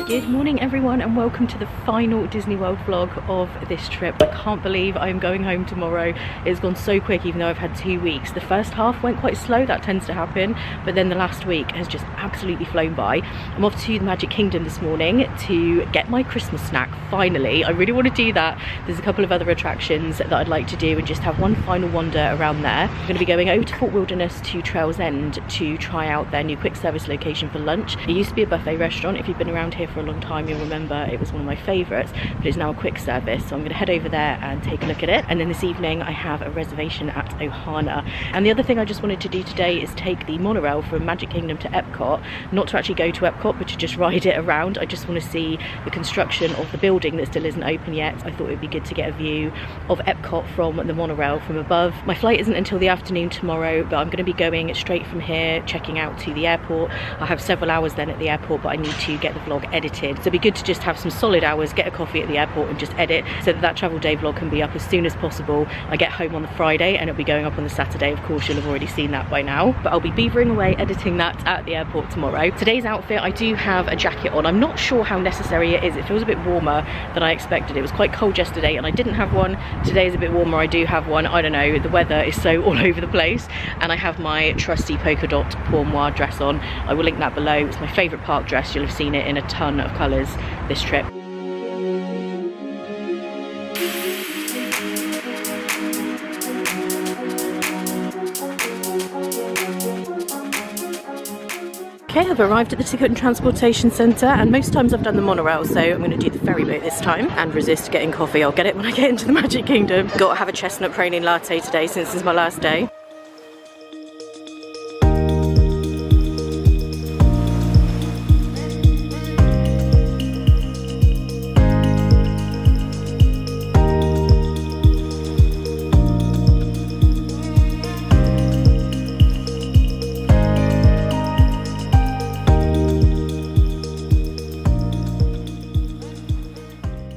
Good morning everyone and welcome to the final Disney World vlog of this trip. I can't believe I'm going home tomorrow. It's gone so quick even though I've had 2 weeks. The first half went quite slow, that tends to happen, but then the last week has just absolutely flown by. I'm off to the Magic Kingdom this morning to get my Christmas snack, finally. I really want to do that. There's a couple of other attractions that I'd like to do and just have one final wander around there. I'm going to be going over to Fort Wilderness to Trails End to try out their new quick service location for lunch. It used to be a buffet restaurant. If you've been around here for a long time you'll remember it was one of my favourites, but it's now a quick service, so I'm going to head over there and take a look at it. And then this evening I have a reservation at Ohana. And the other thing I just wanted to do today is take the monorail from Magic Kingdom to Epcot, not to actually go to Epcot but to just ride it around. I just want to see the construction of the building that still isn't open yet. I thought it would be good to get a view of Epcot from the monorail from above. My flight isn't until the afternoon tomorrow, but I'm going to be going straight from here, checking out to the airport. I have several hours then at the airport, but I need to get the vlog edited, so it'd be good to just have some solid hours, get a coffee at the airport and just edit so that travel day vlog can be up as soon as possible. I get home on the Friday and it'll be going up on the Saturday. Of course you'll have already seen that by now, but I'll be beavering away editing that at the airport tomorrow. Today's outfit, I do have a jacket on. I'm not sure how necessary it is. It feels a bit warmer than I expected. It was quite cold yesterday and I didn't have one. Today is a bit warmer, I do have one. I don't know, the weather is so all over the place. And I have my trusty polka dot pour moi dress on. I will link that below. It's my favourite park dress. You'll have seen it in a ton of colours this trip. Okay, I've arrived at the Ticket and Transportation Centre, and most times I've done the monorail, so I'm going to do the ferry boat this time and resist getting coffee. I'll get it when I get into the Magic Kingdom. Got to have a chestnut praline latte today since this is my last day.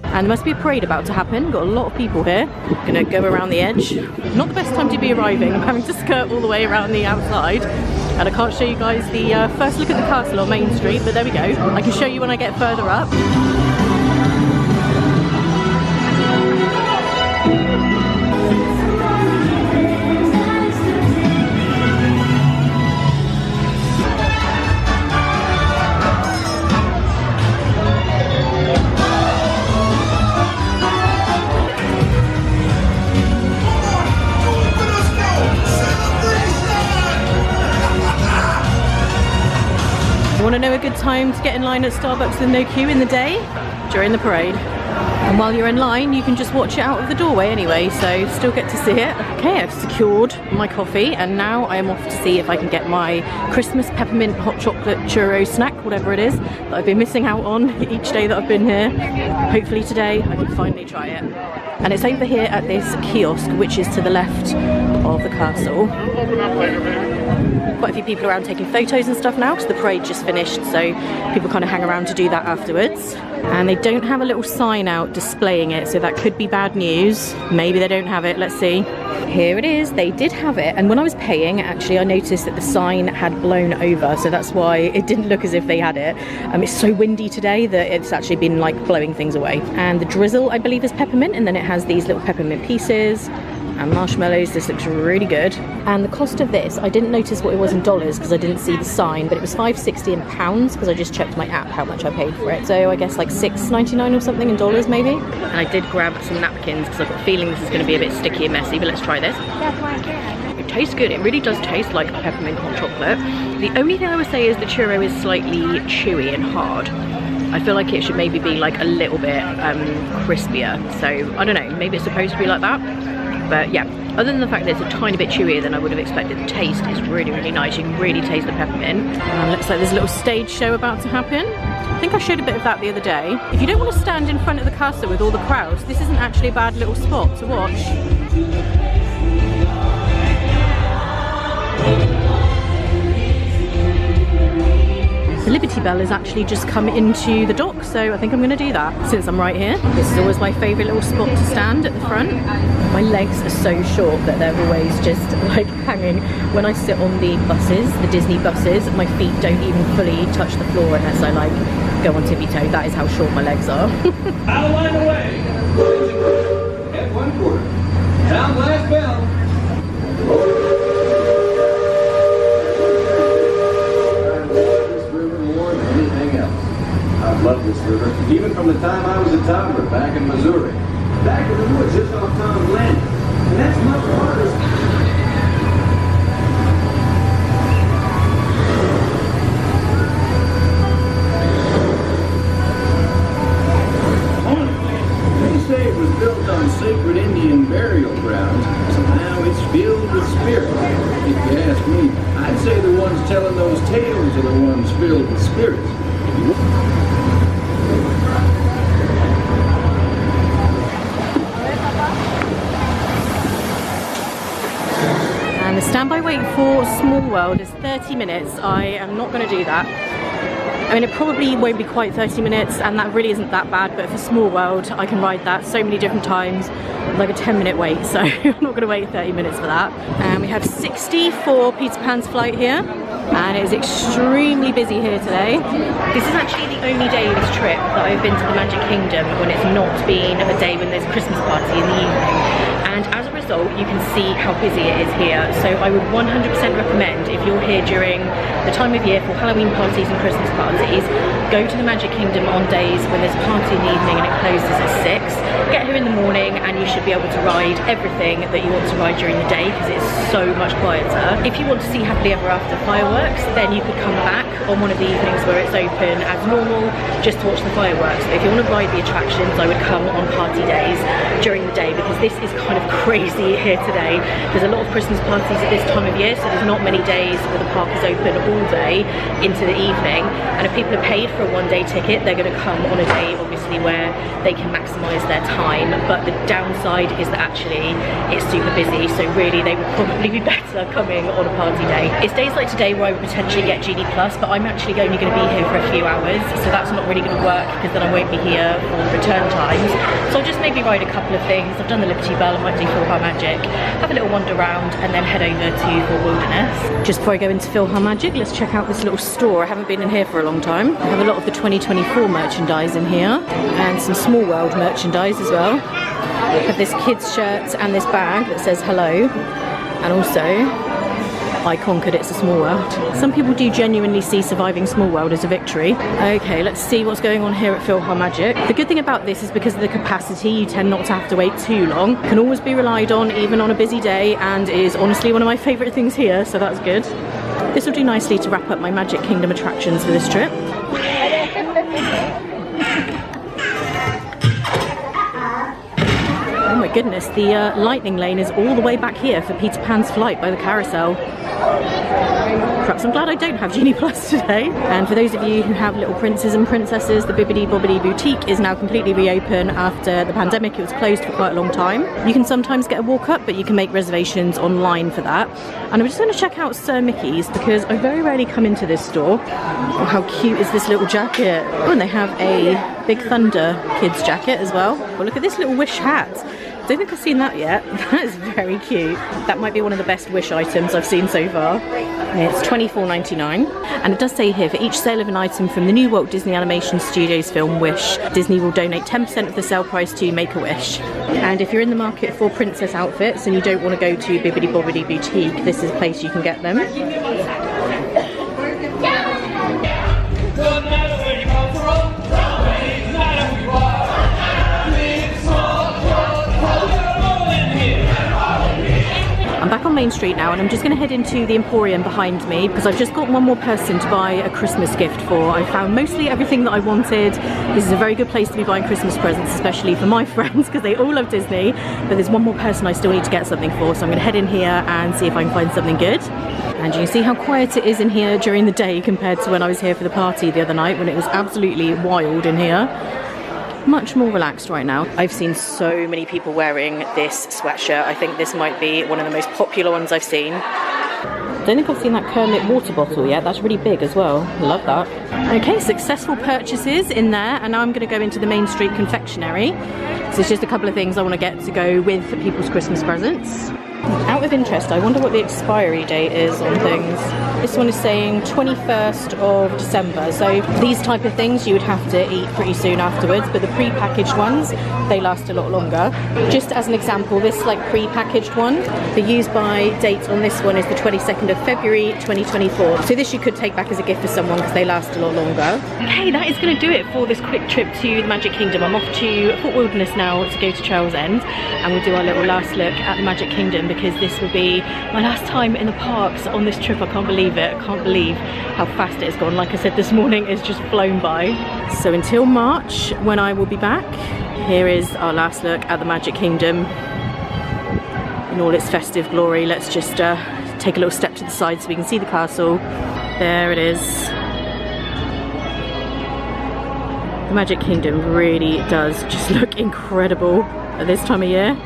And there must be a parade about to happen. Got a lot of people here. Gonna go around the edge. Not the best time to be arriving. I'm having to skirt all the way around the outside. And I can't show you guys the first look at the castle on Main Street, but there we go. I can show you when I get further up. Want to know a good time to get in line at Starbucks with no queue in the day? During the parade. And while you're in line you can just watch it out of the doorway anyway, so still get to see it. Okay, I've secured my coffee and now I am off to see if I can get my Christmas peppermint hot chocolate churro snack, whatever it is, that I've been missing out on each day that I've been here. Hopefully today I can finally try it. And it's over here at this kiosk, which is to the left of the castle. Quite a few people around taking photos and stuff now because the parade just finished, so people kind of hang around to do that afterwards. And they don't have a little sign out displaying it, so that could be bad news. Maybe they don't have it, let's see. Here it is, they did have it, and when I was paying actually I noticed that the sign had blown over, so that's why it didn't look as if they had it. It's so windy today that it's actually been like blowing things away. And the drizzle I believe is peppermint, and then it has these little peppermint pieces and marshmallows. This looks really good. And the cost of this, I didn't notice what it was in dollars because I didn't see the sign, but it was $5.60 in pounds because I just checked my app how much I paid for it. So I guess like $6.99 or something in dollars maybe. And I did grab some napkins because I've got a feeling this is going to be a bit sticky and messy, but let's try this. It tastes good. It really does taste like a peppermint hot chocolate. The only thing I would say is the churro is slightly chewy and hard. I feel like it should maybe be like a little bit crispier. So I don't know, maybe it's supposed to be like that. But yeah, other than the fact that it's a tiny bit chewier than I would have expected, the taste is really, really nice. You can really taste the peppermint. And looks like there's a little stage show about to happen. I think I showed a bit of that the other day. If you don't want to stand in front of the castle with all the crowds, this isn't actually a bad little spot to watch. Liberty Bell has actually just come into the dock, so I think I'm going to do that since I'm right here. This is always my favourite little spot to stand at the front. My legs are so short that they're always just like hanging. When I sit on the buses, the Disney buses, my feet don't even fully touch the floor unless I like go on tippy toe. That is how short my legs are. Out of line away. At 1/4. Down last bell. I've loved this river, even from the time I was a toddler back in Missouri. Back in the woods just off Tom's Landing. And that's much harder. They say it was built on sacred Indian burial grounds, so now it's filled with spirit. If you ask me, I'd say the ones telling those tales are the ones filled with spirits. And the standby wait for Small World is 30 minutes. I am not going to do that. I mean, it probably won't be quite 30 minutes, and that really isn't that bad, but for Small World, I can ride that so many different times, like a 10-minute wait, so I'm not going to wait 30 minutes for that. And we have 60 for Peter Pan's flight here, and it is extremely busy here today. This is actually the only day of this trip that I've been to the Magic Kingdom when it's not been a day when there's a Christmas party in the evening. And as a result, you can see how busy it is here. So I would 100% recommend, if you're here during the time of year for Halloween parties and Christmas parties, go to the Magic Kingdom on days when there's a party in the evening and it closes at 6. Get here in the morning and you should be able to ride everything that you want to ride during the day because it's so much quieter. If you want to see Happily Ever After fireworks, then you could come back on one of the evenings where it's open as normal just to watch the fireworks. But if you want to ride the attractions, I would come on party days during the day because this is kind of crazy here today. There's a lot of Christmas parties at this time of year, so there's not many days where the park is open all day into the evening. And if people have paid for a one-day ticket, they're going to come on a day obviously where they can maximise their time. But the downside is that actually it's super busy, so really they would probably be better coming on a party day. It's days like today where I would potentially get Genie Plus, but I'm actually only going to be here for a few hours, so that's not really going to work because then I won't be here for return times. So I'll just maybe ride a couple of things. I've done the Liberty Bell, I might do PhilharMagic, have a little wander around and then head over to Fort Wilderness. Just before I go into PhilharMagic, let's check out this little store. I haven't been in here for a long time. I have a lot of the 2024 merchandise in here and some Small World merchandise as well. I have this kid's shirt and this bag that says hello, and also I conquered It's a Small World. Some people do genuinely see surviving Small World as a victory. Okay, let's see what's going on here at PhilharMagic. The good thing about this is because of the capacity, you tend not to have to wait too long. Can always be relied on even on a busy day, and is honestly one of my favourite things here, so that's good. This will do nicely to wrap up my Magic Kingdom attractions for this trip. Oh my goodness, the lightning lane is all the way back here for Peter Pan's flight by the carousel. Perhaps I'm glad I don't have Genie Plus today. And for those of you who have little princes and princesses, the Bibbidi Bobbidi Boutique is now completely reopened after the pandemic. It was closed for quite a long time. You can sometimes get a walk-up, but you can make reservations online for that. And I'm just going to check out Sir Mickey's because I very rarely come into this store. Oh, how cute is this little jacket? Oh, and they have a Big Thunder kids jacket as well. Well, look at this little Wish hat. I don't think I've seen that yet. That is very cute. That might be one of the best Wish items I've seen so far. It's $24.99. And it does say here, for each sale of an item from the new Walt Disney Animation Studios film Wish, Disney will donate 10% of the sale price to Make-A-Wish. And if you're in the market for princess outfits and you don't want to go to Bibbidi Bobbidi Boutique, this is a place you can get them. I'm back on Main Street now and I'm just going to head into the Emporium behind me because I've just got one more person to buy a Christmas gift for. I found mostly everything that I wanted. This is a very good place to be buying Christmas presents, especially for my friends because they all love Disney, but there's one more person I still need to get something for, so I'm going to head in here and see if I can find something good. And you can see how quiet it is in here during the day compared to when I was here for the party the other night when it was absolutely wild in here. Much more relaxed right now. I've seen so many people wearing this sweatshirt. I think this might be one of the most popular ones I've seen. Don't think I've seen that Kermit water bottle yet. That's really big as well. Love that. Okay, successful purchases in there, and now I'm going to go into the Main Street confectionery. So it's just a couple of things I want to get to go with people's Christmas presents. Out of interest, I wonder what the expiry date is on things. This one is saying 21st of December. So these type of things you would have to eat pretty soon afterwards, but the pre-packaged ones, they last a lot longer. Just as an example, this like pre-packaged one, the use by date on this one is the 22nd of February 2024. So this you could take back as a gift for someone because they last a lot longer. Okay, that is going to do it for this quick trip to the Magic Kingdom. I'm off to Fort Wilderness now to go to Trails End, and we'll do our little last look at the Magic Kingdom because this will be my last time in the parks on this trip. I can't believe it. I can't believe how fast it has gone. Like I said this morning, it's just flown by. So until March, when I will be back, here is our last look at the Magic Kingdom in all its festive glory. Let's just take a little step to the side so we can see the castle. There it is. The Magic Kingdom really does just look incredible at this time of year.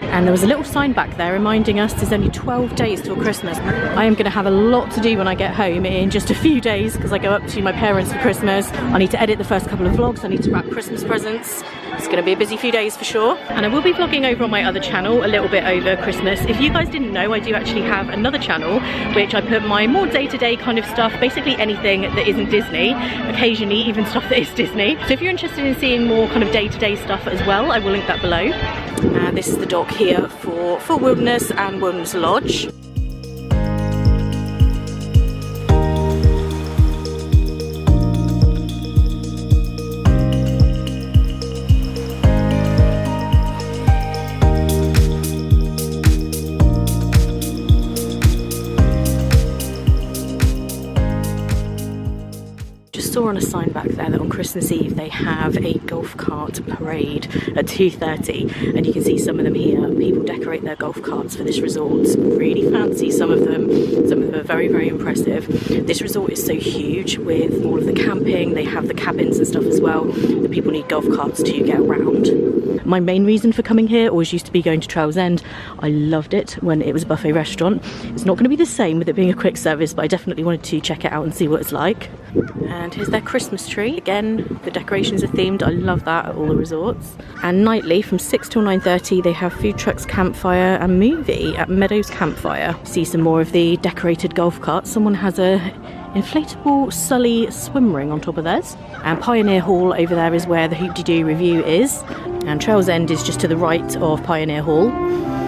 And there was a little sign back there reminding us there's only 12 days till Christmas. I am going to have a lot to do when I get home in just a few days because I go up to my parents for Christmas. I need to edit the first couple of vlogs. I need to wrap Christmas presents. It's going to be a busy few days for sure. And I will be vlogging over on my other channel a little bit over Christmas. If you guys didn't know, I do actually have another channel which I put my more day-to-day kind of stuff, basically anything that isn't Disney, occasionally even stuff that is Disney. So if you're interested in seeing more kind of day-to-day stuff as well, I will link that below. This is the dock here for Fort Wilderness and Wilderness Lodge. Saw on a sign back there that on Christmas Eve they have a golf cart parade at 2:30, and you can see some of them here. People decorate their golf carts for this resort. Really fancy, some of them are very, very impressive. This resort is so huge with all of the camping. They have the cabins and stuff as well that people need golf carts to get around. My main reason for coming here always used to be going to Trails End. I loved it when it was a buffet restaurant. It's not going to be the same with it being a quick service, but I definitely wanted to check it out and see what it's like. And here's their Christmas tree. Again, the decorations are themed. I love that at all the resorts. And nightly from 6 till 9:30 they have food trucks, campfire and movie at Meadows Campfire. See some more of the decorated golf carts. Someone has a inflatable Sully swim ring on top of theirs. And Pioneer Hall over there is where the Hoop-de-Doo review is. And Trails End is just to the right of Pioneer Hall.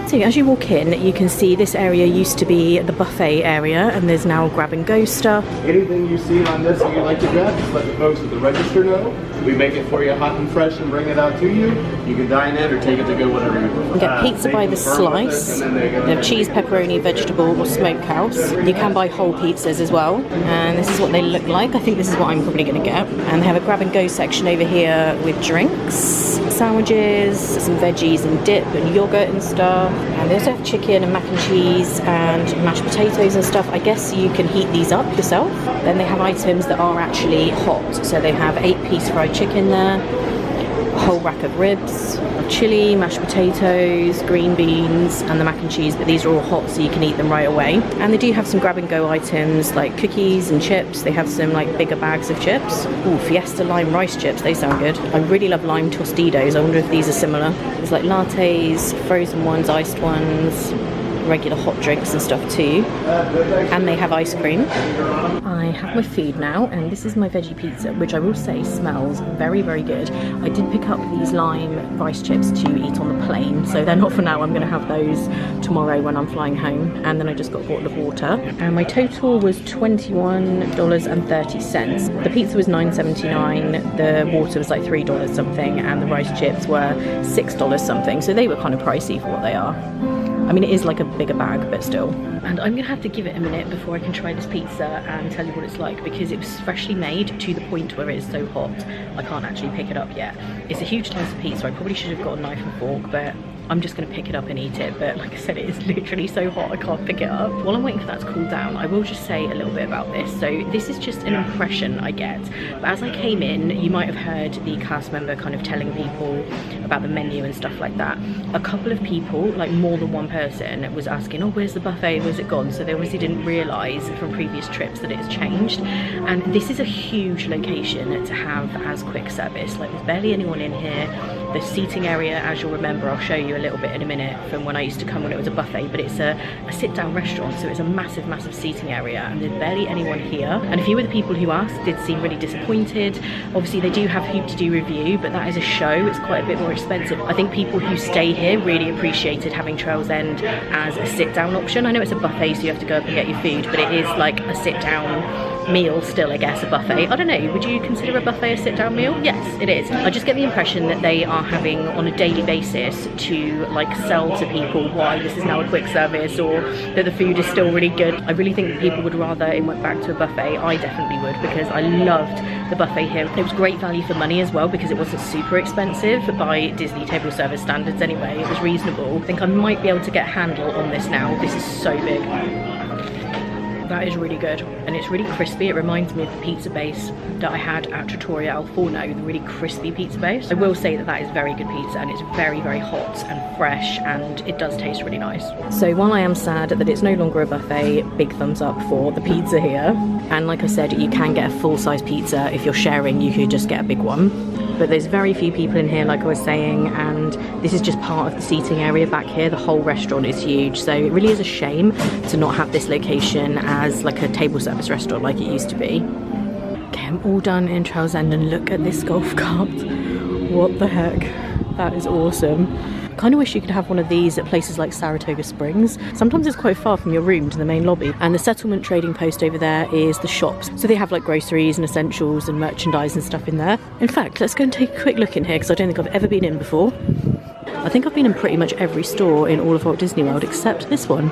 So as you walk in, you can see this area used to be the buffet area, and there's now grab and go stuff. Anything you see on this that you'd like to grab, just let the folks at the register know. We make it for you hot and fresh and bring it out to you. You can dine in or take it to go, whatever you prefer. You get pizza by the slice. They have cheese, pepperoni, vegetable or smokehouse. You can buy whole pizzas as well. And this is what they look like. I think this is what I'm probably going to get. And they have a grab and go section over here with drinks, sandwiches, some veggies and dip and yogurt and stuff. And they also have chicken and mac and cheese and mashed potatoes and stuff. I guess you can heat these up yourself. Then they have items that are actually hot. So they have 8-piece fried chicken there, a whole rack of ribs, chili, mashed potatoes, green beans and the mac and cheese, but these are all hot so you can eat them right away. And they do have some grab and go items like cookies and chips. They have some like bigger bags of chips. Ooh, Fiesta lime rice chips, they sound good. I really love lime Tostitos. I wonder if these are similar. There's like lattes, frozen ones, iced ones, regular hot drinks and stuff too. And they have ice cream. I have my food now, and this is my veggie pizza, which I will say smells very, very good. I did pick up these lime rice chips to eat on the plane, so they're not for now. I'm going to have those tomorrow when I'm flying home. And then I just got a bottle of water. And my total was $21.30. The pizza was $9.79, the water was like $3 something, and the rice chips were $6 something. So they were kind of pricey for what they are. I mean, it is like a bigger bag, but still. And I'm gonna have to give it a minute before I can try this pizza and tell you what it's like, because it was freshly made to the point where it is so hot I can't actually pick it up yet. It's a huge slice of pizza. I probably should have got a knife and fork, but I'm just gonna pick it up and eat it, but like I said, it is literally so hot I can't pick it up. While I'm waiting for that to cool down, I will just say a little bit about this. So this is just an impression I get, but as I came in, you might have heard the cast member kind of telling people about the menu and stuff like that. A couple of people, like more than one person, was asking, oh, where's the buffet, where's it gone? So they obviously didn't realise from previous trips that it has changed, and this is a huge location to have as quick service. Like, there's barely anyone in here. The seating area, as you'll remember, I'll show you a little bit in a minute, from when I used to come when it was a buffet, but it's a sit-down restaurant, so it's a massive seating area, and there's barely anyone here. And a few of the people who asked did seem really disappointed. Obviously they do have Hoop to Do review, but that is a show, it's quite a bit more expensive. I think people who stay here really appreciated having Trails End as a sit-down option. I know it's a buffet, so you have to go up and get your food, but it is like a sit-down meal still, I guess, a buffet. I don't know, would you consider a buffet a sit-down meal? Yes, it is. I just get the impression that they are having on a daily basis to like sell to people why this is now a quick service, or that the food is still really good. I really think that people would rather it went back to a buffet. I definitely would, because I loved the buffet here. It was great value for money as well, because it wasn't super expensive by Disney table service standards anyway. It was reasonable. I think I might be able to get a handle on this now. This is so big. That is really good, and it's really crispy. It reminds me of the pizza base that I had at Trattoria Al Forno, the really crispy pizza base. I will say that that is very good pizza, and it's very hot and fresh, and it does taste really nice. So while I am sad that it's no longer a buffet, big thumbs up for the pizza here. And like I said, you can get a full-size pizza. If you're sharing, you could just get a big one. But there's very few people in here, like I was saying, and this is just part of the seating area back here. The whole restaurant is huge, so it really is a shame to not have this location as like a table service restaurant like it used to be. Okay, I'm all done in Trails End, and look at this golf cart. What the heck? That is awesome. Kind of wish you could have one of these at places like Saratoga Springs. Sometimes it's quite far from your room to the main lobby. And the settlement trading post over there is the shops. So they have like groceries and essentials and merchandise and stuff in there. In fact, let's go and take a quick look in here, because I don't think I've ever been in before. I think I've been in pretty much every store in all of Walt Disney World except this one.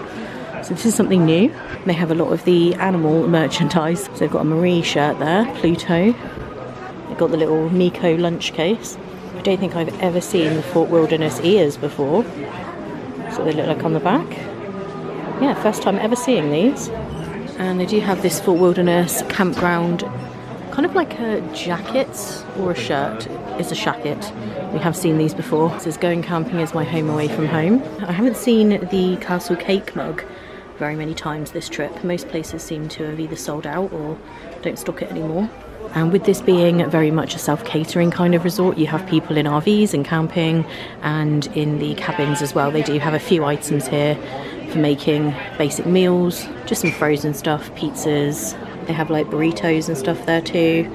So this is something new. They have a lot of the animal merchandise. So they've got a Marie shirt there, Pluto. They've got the little Miko lunch case. I don't think I've ever seen the Fort Wilderness ears before. So they look like on the back. Yeah, first time ever seeing these. And they do have this Fort Wilderness campground, kind of like a jacket or a shirt. It's a shacket. We have seen these before. It says going camping is my home away from home. I haven't seen the Castle Cake mug very many times this trip. Most places seem to have either sold out or don't stock it anymore. And with this being very much a self-catering kind of resort, you have people in RVs and camping, and in the cabins as well. They do have a few items here for making basic meals, just some frozen stuff, pizzas. They have like burritos and stuff there too.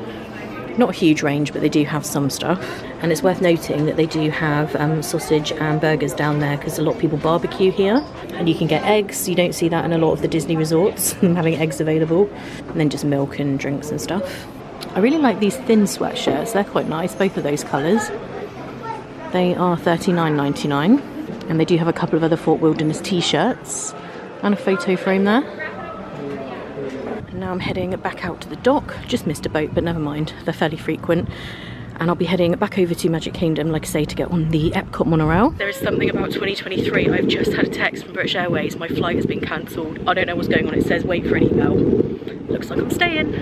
Not a huge range, but they do have some stuff. And it's worth noting that they do have sausage and burgers down there, because a lot of people barbecue here. And you can get eggs. You don't see that in a lot of the Disney resorts, them having eggs available. And then just milk and drinks and stuff. I really like these thin sweatshirts. They're quite nice, both of those colours. They are $39.99. And they do have a couple of other Fort Wilderness t-shirts and a photo frame there. And now I'm heading back out to the dock. Just missed a boat, but never mind. They're fairly frequent. And I'll be heading back over to Magic Kingdom, like I say, to get on the Epcot monorail. There is something about 2023. I've just had a text from British Airways. My flight has been cancelled. I don't know what's going on. It says wait for an email. Looks like I'm staying.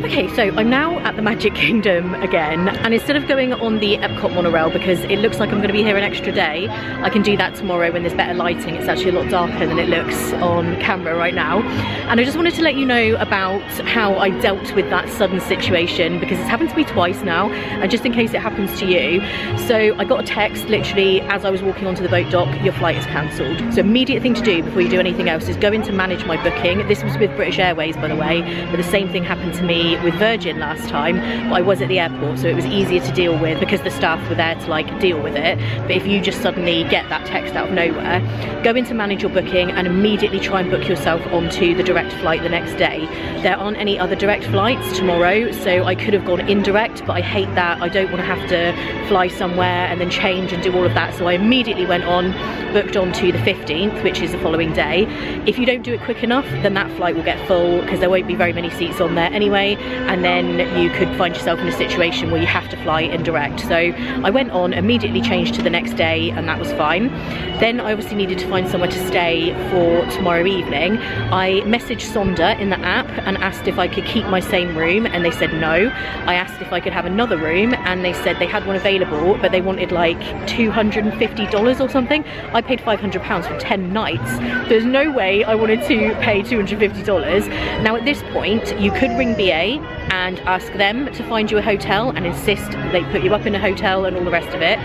Okay, so I'm now at the Magic Kingdom again, and instead of going on the Epcot monorail, because it looks like I'm going to be here an extra day, I can do that tomorrow when there's better lighting. It's actually a lot darker than it looks on camera right now. And I just wanted to let you know about how I dealt with that sudden situation, because it's happened to me twice now, and just in case it happens to you. So I got a text literally as I was walking onto the boat dock, your flight is cancelled. So immediate thing to do before you do anything else is go in to manage my booking. This was with British Airways, by the way, but the same thing happened to me with Virgin last time, but I was at the airport, so it was easier to deal with because the staff were there to like deal with it. But if you just suddenly get that text out of nowhere, go in to manage your booking and immediately try and book yourself onto the direct flight the next day. There aren't any other direct flights tomorrow, so I could have gone indirect, but I hate that. I I don't want to have to fly somewhere and then change and do all of that. So I immediately went on, booked on to the 15th, which is the following day. If you don't do it quick enough, then that flight will get full because there won't be very many seats on there anyway, and then you could find yourself in a situation where you have to fly indirect. So I went on, immediately changed to the next day, and that was fine. Then I obviously needed to find somewhere to stay for tomorrow evening. I messaged Sonder in the app and asked if I could keep my same room, and they said no. I asked if I could have another room, and they said they had one available, but they wanted like $250 or something. I paid £500 for 10 nights. There's no way I wanted to pay $250. Now at this point, you could ring BA and ask them to find you a hotel and insist they put you up in a hotel and all the rest of it.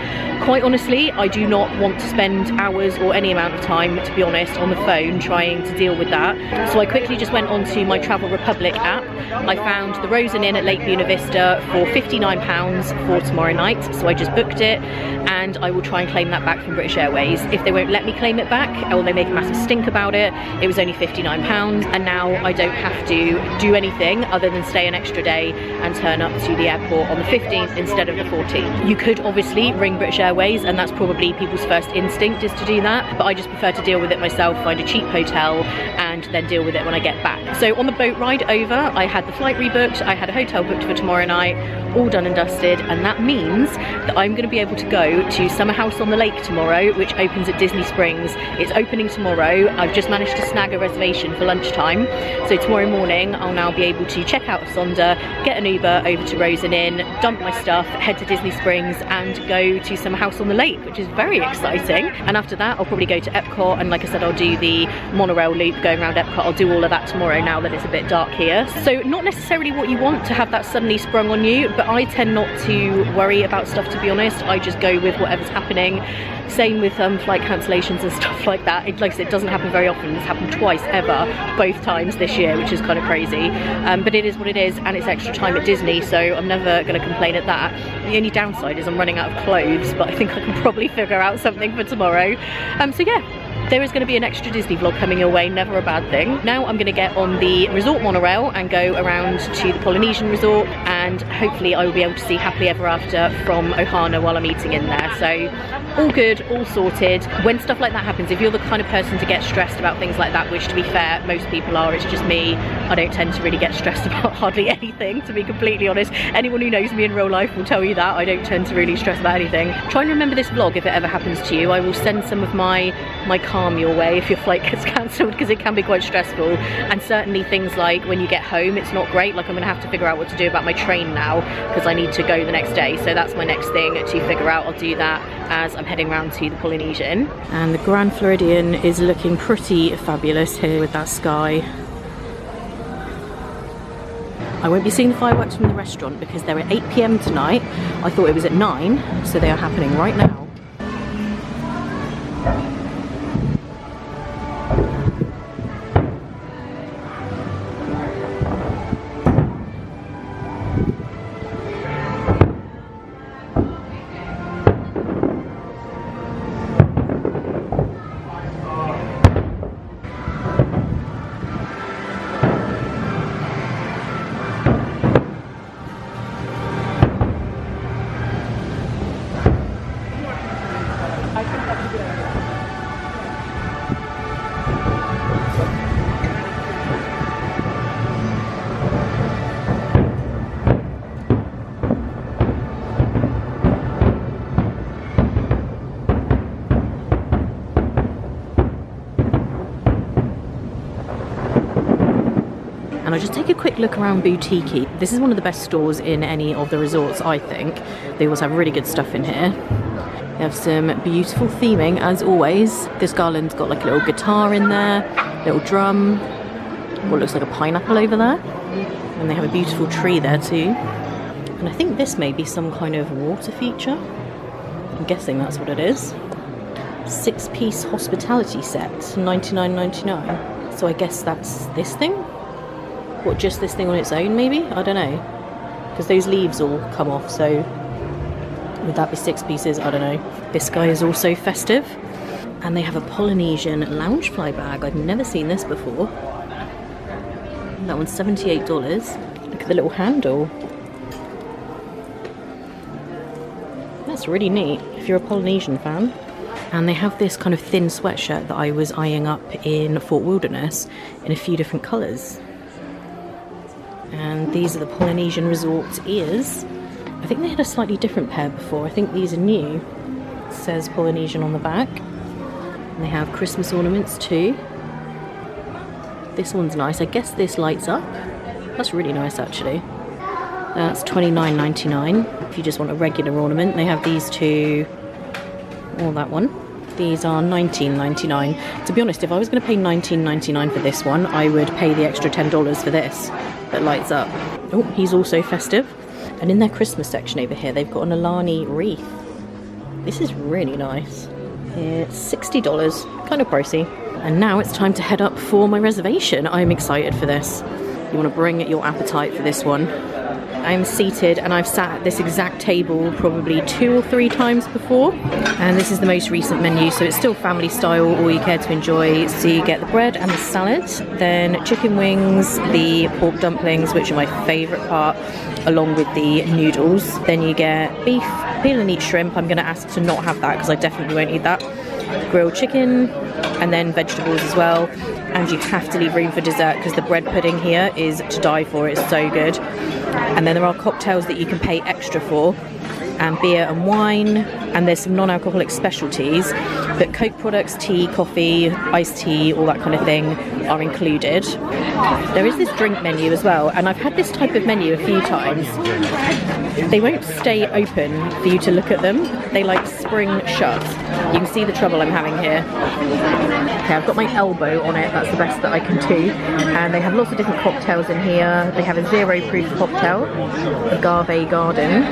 Quite honestly, I do not want to spend hours or any amount of time, to be honest, on the phone trying to deal with that. So I quickly just went onto my Travel Republic app. I found the Rosen Inn at Lake Buena Vista for £59 for tomorrow night. So I just booked it, and I will try and claim that back from British Airways. If they won't let me claim it back, or they make a massive stink about it, it was only £59, and now I don't have to do anything other than stay an extra day and turn up to the airport on the 15th instead of the 14th. You could obviously ring British Airways, and that's probably people's first instinct is to do that, but I just prefer to deal with it myself, find a cheap hotel, and then deal with it when I get back. So on the boat ride over, I had the flight rebooked, I had a hotel booked for tomorrow night, all done and dusted, and that means that I'm going to be able to go to Summer House on the Lake tomorrow, which opens at Disney Springs. It's opening tomorrow. I've just managed to snag a reservation for lunchtime, so tomorrow morning I'll now be able to check out of Sonder, get an Uber over to Rosen Inn, dump my stuff, head to Disney Springs and go to Summer House on the Lake, which is very exciting. And after that I'll probably go to Epcot, and like I said, I'll do the monorail loop going around Epcot. I'll do all of that tomorrow now that it's a bit dark here. So not necessarily what you want to have that suddenly sprung on you, but I tend not to worry about stuff, to be honest. I just go with whatever's happening. Same with flight cancellations and stuff like that. Like I said, it doesn't happen very often. It's happened twice ever, both times this year, which is kind of crazy. But it is what it is, and it's extra time at Disney, so I'm never going to complain at that. The only downside is I'm running out of clothes, but I think I can probably figure out something for tomorrow. So yeah. There is going to be an extra Disney vlog coming your way, never a bad thing. Now I'm going to get on the resort monorail and go around to the Polynesian resort, and hopefully I will be able to see Happily Ever After from Ohana while I'm eating in there. So all good, all sorted. When stuff like that happens, if you're the kind of person to get stressed about things like that, which to be fair, most people are, it's just me, I don't tend to really get stressed about hardly anything, to be completely honest. Anyone who knows me in real life will tell you that. I don't tend to really stress about anything. Try and remember this vlog if it ever happens to you. I will send some of my calm your way if your flight gets cancelled, because it can be quite stressful. And certainly things like when you get home, it's not great. Like I'm gonna have to figure out what to do about my train now, because I need to go the next day. So that's my next thing to figure out. I'll do that as I'm heading around to the Polynesian. And the Grand Floridian is looking pretty fabulous here with that sky. I won't be seeing the fireworks from the restaurant because they're at 8 PM tonight. I thought it was at 9, so they are happening right now. And I'll just take a quick look around Boutique. This is one of the best stores in any of the resorts, I think. They always have really good stuff in here. They have some beautiful theming, as always. This garland's got like a little guitar in there, little drum, what looks like a pineapple over there. And they have a beautiful tree there too. And I think this may be some kind of water feature. I'm guessing that's what it is. 6-piece hospitality set, $99.99. So I guess that's this thing? What, just this thing on its own maybe? I don't know. Because those leaves all come off, so would that be 6 pieces? I don't know. This guy is also festive. And they have a Polynesian Loungefly bag. I've never seen this before. That one's $78. Look at the little handle. That's really neat if you're a Polynesian fan. And they have this kind of thin sweatshirt that I was eyeing up in Fort Wilderness in a few different colours. And these are the Polynesian Resort ears. I think they had a slightly different pair before. I think these are new. It says Polynesian on the back. And they have Christmas ornaments too. This one's nice. I guess this lights up. That's really nice actually. That's $29.99 if you just want a regular ornament. They have these two, or that one. These are $19.99. To be honest, if I was going to pay $19.99 for this one, I would pay the extra $10 for this that lights up. Oh, he's also festive. And in their Christmas section over here, they've got an Alani wreath. This is really nice. It's $60, kind of pricey. And now it's time to head up for my reservation. I'm excited for this. You want to bring your appetite for this one. I'm seated and I've sat at this exact table probably 2 or 3 times before, and this is the most recent menu, so it's still family style, all you care to enjoy. So you get the bread and the salad, then chicken wings, the pork dumplings, which are my favourite part, along with the noodles. Then you get beef, peel and eat shrimp. I'm going to ask to not have that because I definitely won't eat that. Grilled chicken, and then vegetables as well. And you have to leave room for dessert because the bread pudding here is to die for. It's so good. And then there are cocktails that you can pay extra for, and beer and wine, and there's some non-alcoholic specialties, but Coke products, tea, coffee, iced tea, all that kind of thing are included. There is this drink menu as well, and I've had this type of menu a few times. They won't stay open for you to look at them. They like spring shut. You can see the trouble I'm having here. Okay, I've got my elbow on it, that's the best that I can do. And they have lots of different cocktails in here. They have a 0-proof cocktail, Agave Garden.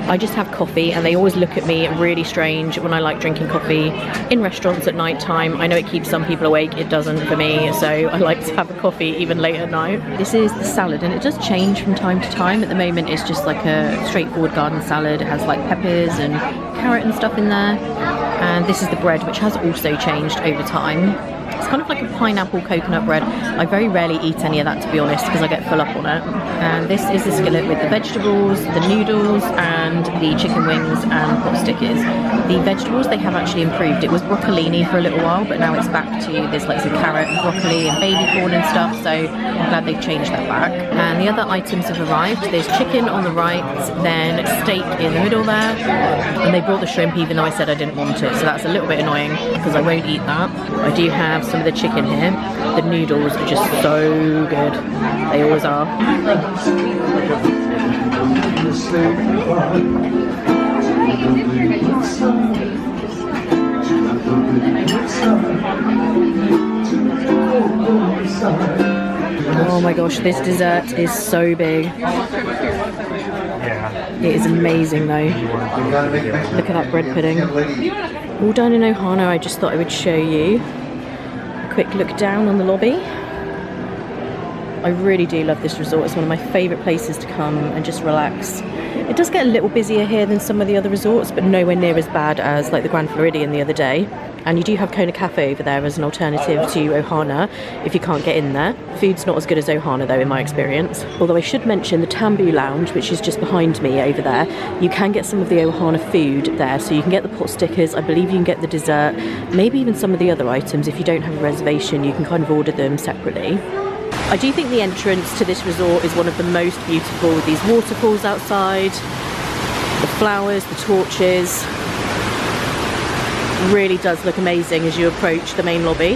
I just have coffee, and they always look at me really strange when I like drinking coffee in restaurants at night time. I know it keeps some people awake, it doesn't for me, so I like to have a coffee even late at night. This is the salad, and it does change from time to time. At the moment it's just like a straightforward garden salad. It has like peppers and carrot and stuff in there. And this is the bread, which has also changed over time. It's kind of like a pineapple coconut bread. I very rarely eat any of that, to be honest, because I get full up on it. And this is the skillet with the vegetables, the noodles, and the chicken wings and pot stickers. The vegetables, they have actually improved. It was broccolini for a little while, but now it's back to, there's like some carrot and broccoli and baby corn and stuff, so I'm glad they've changed that back. And the other items have arrived. There's chicken on the right, then steak in the middle there, and they brought the shrimp even though I said I didn't want it, so that's a little bit annoying because I won't eat that. I do have some of the chicken here. The noodles are just so good. They always are. Oh my gosh, this dessert is so big. It is amazing though. Look at that bread pudding. All done in Ohana. I just thought I would show you. Quick look down on the lobby. I really do love this resort. It's one of my favourite places to come and just relax. It does get a little busier here than some of the other resorts, but nowhere near as bad as like the Grand Floridian the other day. And you do have Kona Cafe over there as an alternative to Ohana if you can't get in there. Food's not as good as Ohana though in my experience. Although I should mention the Tambu Lounge, which is just behind me over there. You can get some of the Ohana food there, so you can get the pot stickers, I believe you can get the dessert, maybe even some of the other items. If you don't have a reservation, you can kind of order them separately. I do think the entrance to this resort is one of the most beautiful, with these waterfalls outside, the flowers, the torches. Really does look amazing as you approach the main lobby.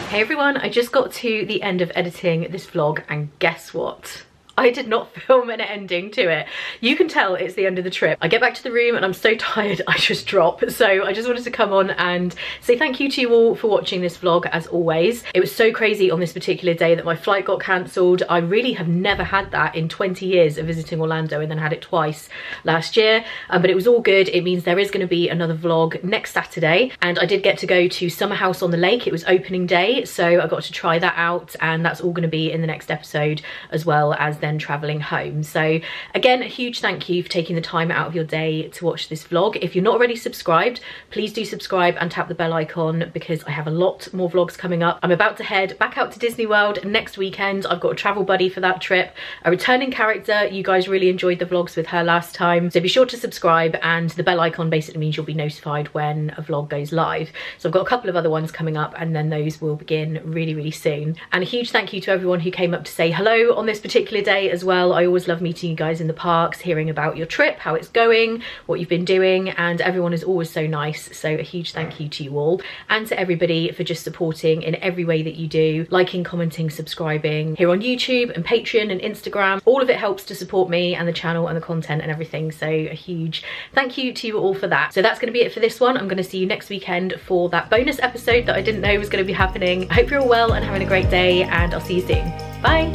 Hey everyone, I just got to the end of editing this vlog, and guess what? I did not film an ending to it. You can tell it's the end of the trip. I get back to the room and I'm so tired I just drop. So I just wanted to come on and say thank you to you all for watching this vlog as always. It was so crazy on this particular day that my flight got cancelled. I really have never had that in 20 years of visiting Orlando, and then had it twice last year. But it was all good. It means there is going to be another vlog next Saturday, and I did get to go to Summer House on the Lake. It was opening day, so I got to try that out, and that's all going to be in the next episode, as well as then then traveling home. So again, a huge thank you for taking the time out of your day to watch this vlog. If you're not already subscribed, please do subscribe and tap the bell icon, because I have a lot more vlogs coming up. I'm about to head back out to Disney World next weekend. I've got a travel buddy for that trip, a returning character. You guys really enjoyed the vlogs with her last time, so be sure to subscribe, and the bell icon basically means you'll be notified when a vlog goes live. So I've got a couple of other ones coming up, and then those will begin really soon. And a huge thank you to everyone who came up to say hello on this particular day as well. I always love meeting you guys in the parks, hearing about your trip, how it's going, what you've been doing, and everyone is always so nice. So a huge thank you to you all, and to everybody for just supporting in every way that you do, liking, commenting, subscribing here on YouTube and Patreon and Instagram. All of it helps to support me and the channel and the content and everything, so a huge thank you to you all for that. So that's going to be it for this one. I'm going to see you next weekend for that bonus episode that I didn't know was going to be happening. I hope you're all well and having a great day, and I'll see you soon. Bye.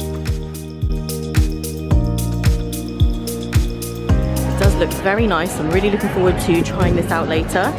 It does look very nice. I'm really looking forward to trying this out later.